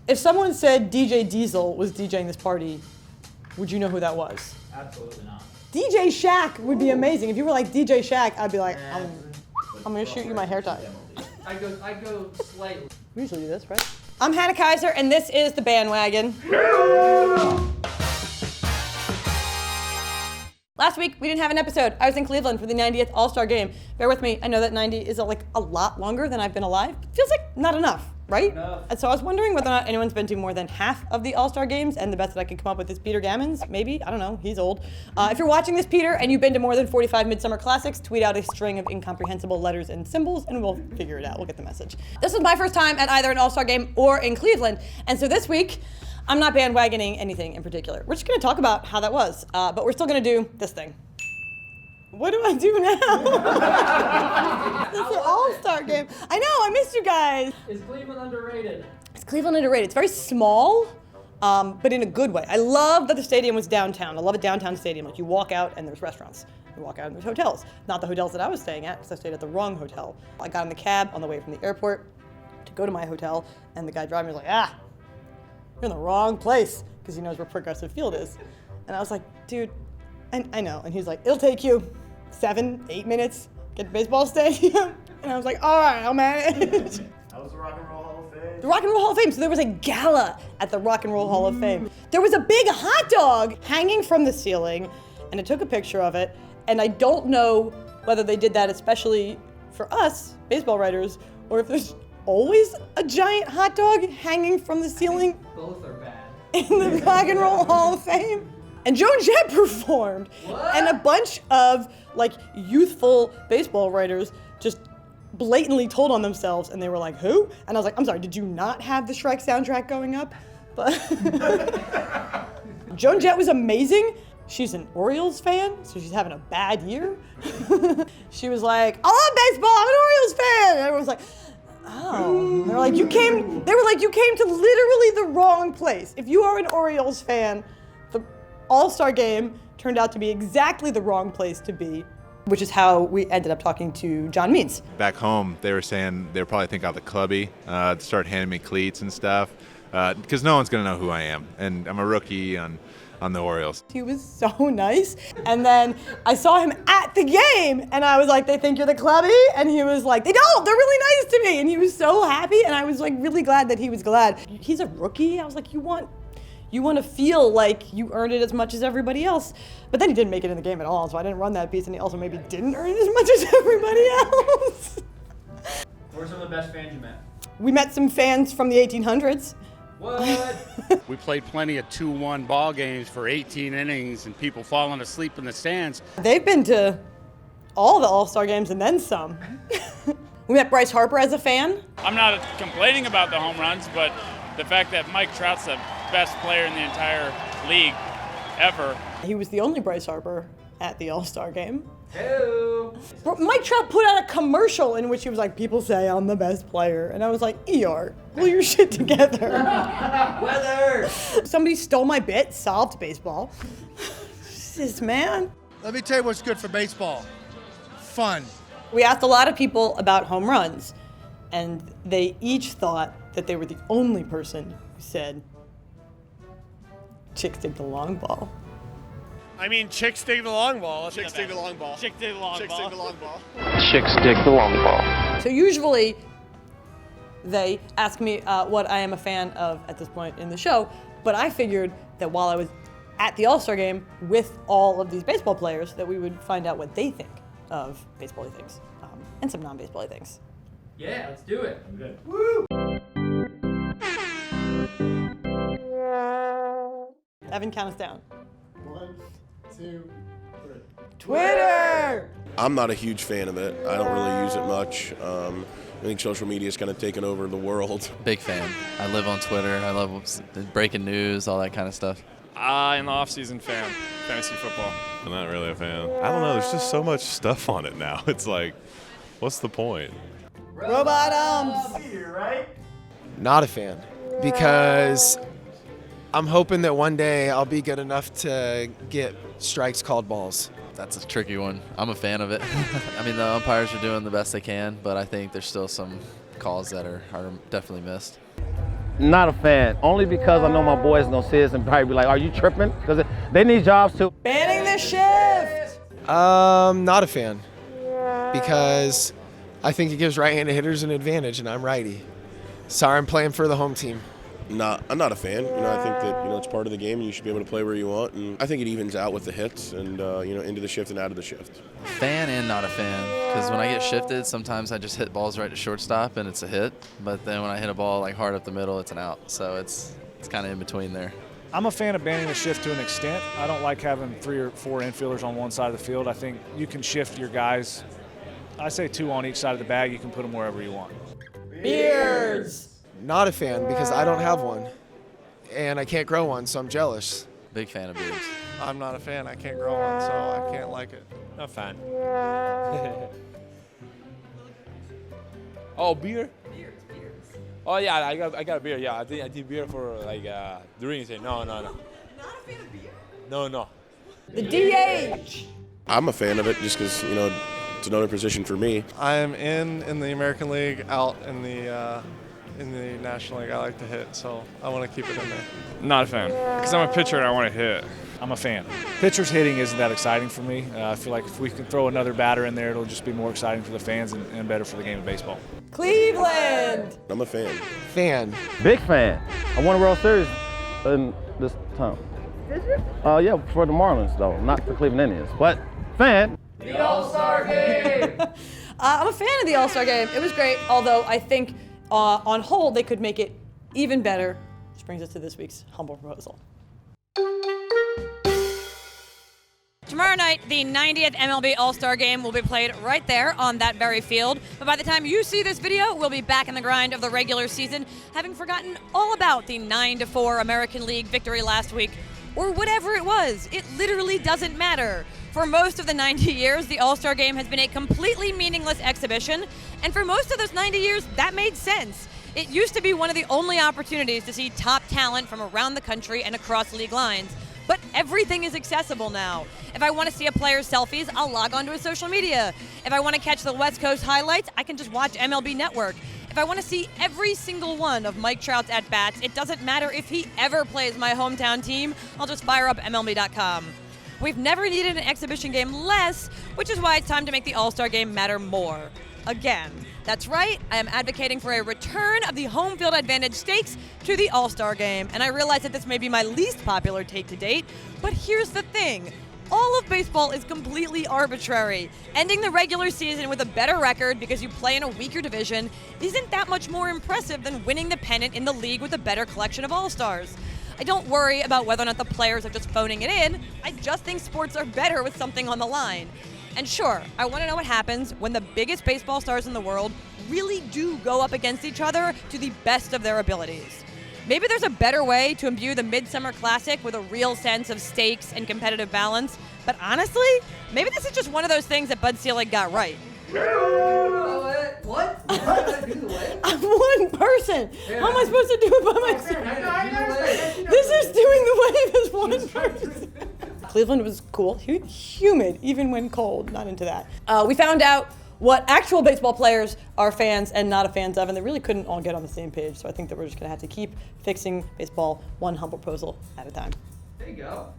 If someone said DJ Diesel was DJing this party, would you know who that was? Absolutely not. DJ Shaq would be amazing. If you were like DJ Shaq, I'd be like, I'm gonna shoot you my hair tie. I'd go slightly. We usually do this, right? I'm Hannah Kaiser, and this is the Bandwagon. Last week, we didn't have an episode. I was in Cleveland for the 90th All-Star game. Bear with me, I know that 90 is like a lot longer than I've been alive. It feels like not enough, right? And so I was wondering whether or not anyone's been to more than half of the All-Star games, and the best that I could come up with is Peter Gammons, maybe, I don't know, he's old. If you're watching this, Peter, and you've been to more than 45 Midsummer Classics, tweet out a string of incomprehensible letters and symbols, and we'll figure it out, we'll get the message. This was my first time at either an All-Star game or in Cleveland, and so this week, I'm not bandwagoning anything in particular. We're just gonna talk about how that was, but we're still gonna do this thing. What do I do now? It's an All-Star game. I know, I missed you guys. Is Cleveland underrated? It's Cleveland underrated. It's very small, but in a good way. I love that the stadium was downtown. I love a downtown stadium. Like you walk out and there's restaurants. You walk out and there's hotels. Not the hotels that I was staying at, because I stayed at the wrong hotel. I got in the cab on the way from the airport to go to my hotel, and the guy driving me was like, you're in the wrong place, because he knows where Progressive Field is. And I was like, dude, I know. And he's like, it'll take you 7-8 minutes, get to baseball stadium. And I was like, all right, I'll manage. That was the Rock and Roll Hall of Fame. The Rock and Roll Hall of Fame. So there was a gala at the Rock and Roll Hall of Fame. There was a big hot dog hanging from the ceiling, and I took a picture of it. And I don't know whether they did that especially for us, baseball writers, or if there's always a giant hot dog hanging from the ceiling. Both are bad. In the Rock and Roll Hall of Fame. And Joan Jett performed. What? And a bunch of like youthful baseball writers just blatantly told on themselves, and they were like, who? And I was like, I'm sorry, did you not have the Shrek soundtrack going up? But Joan Jett was amazing. She's an Orioles fan, so she's having a bad year. She was like, I love baseball, I'm an Orioles fan. And everyone was like, oh. They were like, you came to literally the wrong place. If you are an Orioles fan, the All-Star game turned out to be exactly the wrong place to be, which is how we ended up talking to John Means. Back home, they were saying they were probably thinking out the clubby, start handing me cleats and stuff, because no one's going to know who I am, and I'm a rookie on the Orioles. He was so nice, and then I saw him at the game, and I was like, they think you're the clubby? And he was like, they don't, they're really nice to me, and he was so happy, and I was like really glad that he was glad. He's a rookie. I was like, you want to feel like you earned it as much as everybody else. But then he didn't make it in the game at all, so I didn't run that piece, and he also maybe didn't earn it as much as everybody else. Who are some of the best fans you met? We met some fans from the 1800s. What? We played plenty of 2-1 ball games for 18 innings and people falling asleep in the stands. They've been to all the All-Star games and then some. We met Bryce Harper as a fan. I'm not complaining about the home runs, but the fact that Mike Trout's the best player in the entire league ever. He was the only Bryce Harper at the All-Star game. Hello. Mike Trout put out a commercial in which he was like, people say I'm the best player. And I was like, ER, pull your shit together. Weather. Somebody stole my bit, solved baseball. Jesus, man. Let me tell you what's good for baseball. Fun. We asked a lot of people about home runs, and they each thought that they were the only person who said, chicks dig the long ball. I mean, chicks dig the long ball. Chicks dig the long ball. Chick did a long Chicks ball. dig the long ball. Chicks dig the long ball. So usually they ask me what I am a fan of at this point in the show, but I figured that while I was at the All-Star game with all of these baseball players, that we would find out what they think of baseball-y things, and some non-baseball-y things. Yeah, let's do it. I'm good. Woo! Evan, count us down. 1, 2, 3. Twitter! I'm not a huge fan of it. I don't really use it much. I think social media is kind of taken over the world. Big fan. I live on Twitter. I love breaking news, all that kind of stuff. In the off-season fan, fantasy football. I'm not really a fan. I don't know, there's just so much stuff on it now. It's like, what's the point? Robot arms! Right? Not a fan, because I'm hoping that one day I'll be good enough to get strikes called balls. That's a tricky one. I'm a fan of it. I mean, the umpires are doing the best they can, but I think there's still some calls that are definitely missed. Not a fan, only because I know my boys gonna see this and probably be like, are you tripping? Because they need jobs too. Banning the shift! Not a fan, because I think it gives right-handed hitters an advantage, and I'm righty. Sorry, I'm playing for the home team. I'm not a fan. I think that it's part of the game, and you should be able to play where you want. And I think it evens out with the hits, and into the shift and out of the shift. Fan and not a fan, because when I get shifted, sometimes I just hit balls right to shortstop and it's a hit. But then when I hit a ball like hard up the middle, it's an out. So it's kind of in between there. I'm a fan of banning the shift to an extent. I don't like having 3 or 4 infielders on one side of the field. I think you can shift your guys. I say 2 on each side of the bag. You can put them wherever you want. Beards! Not a fan, because I don't have one, and I can't grow one, so I'm jealous. Big fan of beards. I'm not a fan. I can't grow one, so I can't like it. Not a fan. Oh, beer? Oh yeah, I got a beer. Yeah, I did beer for like drinks. No. Not a fan of beer? No. The DH! I'm a fan of it just because it's another position for me. I'm in the American League, out in the National League. I like to hit, so I want to keep it in there. Not a fan, because I'm a pitcher and I want to hit. I'm a fan. Pitchers hitting isn't that exciting for me. I feel like if we can throw another batter in there, it'll just be more exciting for the fans and better for the game of baseball. Cleveland! I'm a fan. Fan. Big fan. I won a World Series in this time. Did you? Yeah, for the Marlins though, not the Cleveland Indians, but fan. The All-Star Game! I'm a fan of the All-Star Game. It was great, although I think on whole they could make it even better. Which brings us to this week's humble proposal. Tomorrow night, the 90th MLB All-Star Game will be played right there on that very field. But by the time you see this video, we'll be back in the grind of the regular season, having forgotten all about the 9-4 American League victory last week, or whatever it was. It literally doesn't matter. For most of the 90 years, the All-Star Game has been a completely meaningless exhibition, and for most of those 90 years, that made sense. It used to be one of the only opportunities to see top talent from around the country and across league lines. But everything is accessible now. If I want to see a player's selfies, I'll log on to his social media. If I want to catch the West Coast highlights, I can just watch MLB Network. If I want to see every single one of Mike Trout's at-bats, it doesn't matter if he ever plays my hometown team, I'll just fire up MLB.com. We've never needed an exhibition game less, which is why it's time to make the All-Star Game matter more. Again. That's right, I am advocating for a return of the home field advantage stakes to the All-Star Game. And I realize that this may be my least popular take to date, but here's the thing. All of baseball is completely arbitrary. Ending the regular season with a better record because you play in a weaker division isn't that much more impressive than winning the pennant in the league with a better collection of All-Stars. I don't worry about whether or not the players are just phoning it in. I just think sports are better with something on the line. And sure, I want to know what happens when the biggest baseball stars in the world really do go up against each other to the best of their abilities. Maybe there's a better way to imbue the Midsummer Classic with a real sense of stakes and competitive balance, but honestly, maybe this is just one of those things that Bud Selig got right. What? I'm one person. How am I supposed to do it by myself? This is doing the wave as one person. Cleveland was cool, humid, even when cold, not into that. We found out what actual baseball players are fans and not fans of, and they really couldn't all get on the same page, so I think that we're just gonna have to keep fixing baseball one humble proposal at a time. There you go.